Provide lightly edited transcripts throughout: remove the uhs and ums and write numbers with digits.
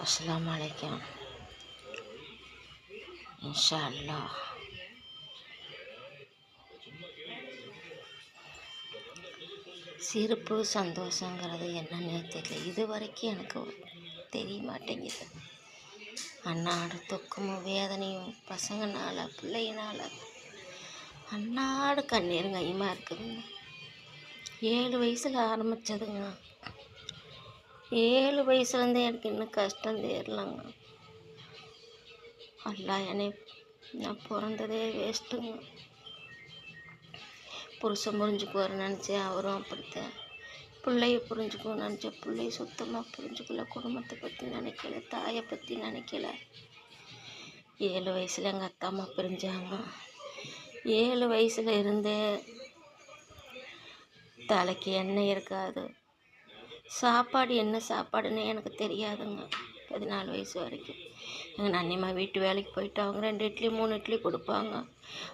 अस्सलामुअलैकुम இன்ஷாஅல்லாஹ். சிரிப்பு சந்தோஷங்கிறது என்னன்னே தெரியல. இது வரைக்கும் எனக்கு தெரிய மாட்டேங்குது. அன்னாடு துக்கமும் வேதனையும் பசங்கனால பிள்ளையினால் அன்னாடு கண்ணீரும் கையுமா இருக்குதுங்க. 7 வயசில் ஆரம்பித்ததுங்க. 7 வயசுலேருந்தே எனக்கு இன்னும் கஷ்டம் தெரியலங்க. அல்லாஹ் நான் பிறந்ததே வேஸ்ட்டுங்க. புருஷன் புரிஞ்சுக்குவார் நினச்சேன், அவரும் அப்படித்தான். பிள்ளைய புரிஞ்சுக்குவோம் நினச்சேன், பிள்ளைய சுத்தமாக புரிஞ்சுக்கல. குடும்பத்தை பற்றி நினைக்கல, தாயை பற்றி நினைக்கல. 7 வயசில் எங்கள் அத்தா அம்மா பிரிஞ்சாங்க. 7 வயசில் இருந்தே தலைக்கு எண்ணெய் இருக்காது. சாப்பாடு என்ன சாப்பாடுன்னு எனக்கு தெரியாதுங்க. 14 வயசு வரைக்கும் எங்கள் நன்னிம்மா வீட்டு வேலைக்கு போயிட்டு அவங்க 2 இட்லி 3 இட்லி கொடுப்பாங்க.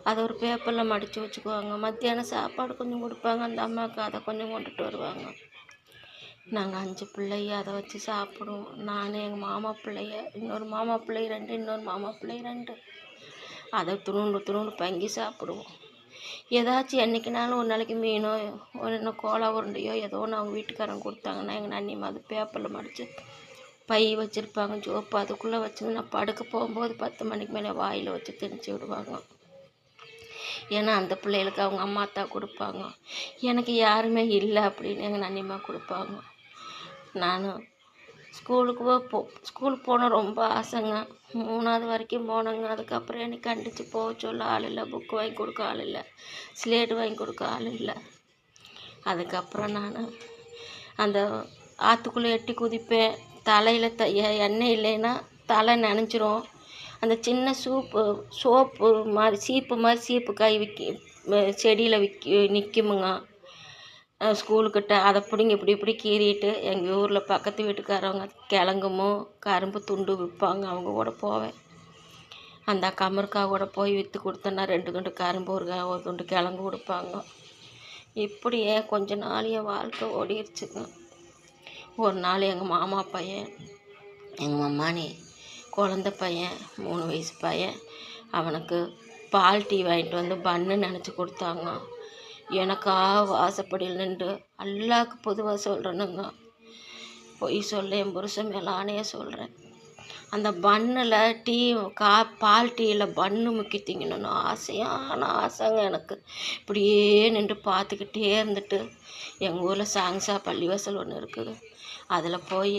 அதை ஒரு பேப்பரில் மடித்து வச்சுக்குவாங்க. மத்தியானம் சாப்பாடு கொஞ்சம் கொடுப்பாங்க. அந்த அம்மாவுக்கு அதை கொஞ்சம் கொண்டுட்டு வருவாங்க. நாங்கள் 5 பிள்ளைய அதை வச்சு சாப்பிடுவோம். நான் எங்கள் மாமா பிள்ளைய, இன்னொரு மாமா பிள்ளை 2, இன்னொரு மாமா பிள்ளை 2, அதை துணுண்டு பங்கி சாப்பிடுவோம். ஏதாச்சும் என்றைக்குனாலும் ஒரு நாளைக்கு மீனோ ஒரு கோலா உருண்டையோ ஏதோ ஒன்று அவங்க வீட்டுக்காரங்க கொடுத்தாங்கன்னா எங்கள் நன்னிம்மா அது பேப்பரில் மடித்து பை வச்சுருப்பாங்க, ஜோப்பு. அதுக்குள்ளே வச்சு நான் படுக்க போகும்போது 10 மணிக்கு மேலே வாயில் வச்சு திணிச்சு விடுவாங்க. ஏன்னா அந்த பிள்ளைகளுக்கு அவங்க அம்மா அத்தா கொடுப்பாங்க. எனக்கு யாருமே இல்லை அப்படின்னு எங்கள் நன்னிம்மா கொடுப்பாங்க. நான் ஸ்கூலுக்கு போன ரொம்ப ஆசைங்க. 3வது வரைக்கும் போனேங்க. அதுக்கப்புறம் எனக்கு கண்டித்து போக சொல்ல ஆள் இல்லை, புக்கு வாங்கி கொடுக்க ஆள் இல்லை, ஸ்லேட்டு வாங்கி கொடுக்க ஆள் இல்லை. அதுக்கப்புறம் நான் அந்த ஆற்றுக்குள்ளே எட்டி குதிப்பேன். தலையில் எண்ணெய் இல்லைன்னா தலை நனைஞ்சிரும். அந்த சின்ன சோப்பு மாதிரி சீப்பு காய் செடியில் நிற்குமுங்க ஸ்கூலுக்கிட்ட. அதை பிடிங்கி இப்படி கீறிட்டு எங்கள் ஊரில் பக்கத்து வீட்டுக்காரவங்க கிழங்குமோ கரும்பு துண்டு விற்பாங்க, அவங்க கூட போவேன். அந்த கமருக்கா கூட போய் விற்று கொடுத்தேன்னா 2 துண்டு கரும்பு ஒரு துண்டு கிழங்கு கொடுப்பாங்க. இப்படியே கொஞ்ச நாள் என் வாழ்க்கை ஓடிடுச்சுங்க. ஒரு நாள் எங்கள் மாமா பையன், எங்கள் மம்மானி குழந்த பையன் 3 வயசு பையன், அவனுக்கு பால் டீ வாங்கிட்டு வந்து பன்னு நினச்சி கொடுத்தாங்க. எனக்காக வாசப்படியில் நின்று அல்லாஹ்க்கு பொதுவாக சொல்கிறேனுங்க, பொய் சொல்ல என் புருஷன் மேலே ஆணையே சொல்கிறேன். அந்த பன்னில் பால் டீயில் பன்னு முக்கி திங்கணும்னு ஆசைங்க எனக்கு. இப்படியே நின்று பார்த்துக்கிட்டே இருந்துட்டு எங்கள் ஊரில் சாங்ஸா பள்ளிவாசல் ஒன்று இருக்குது, அதில் போய்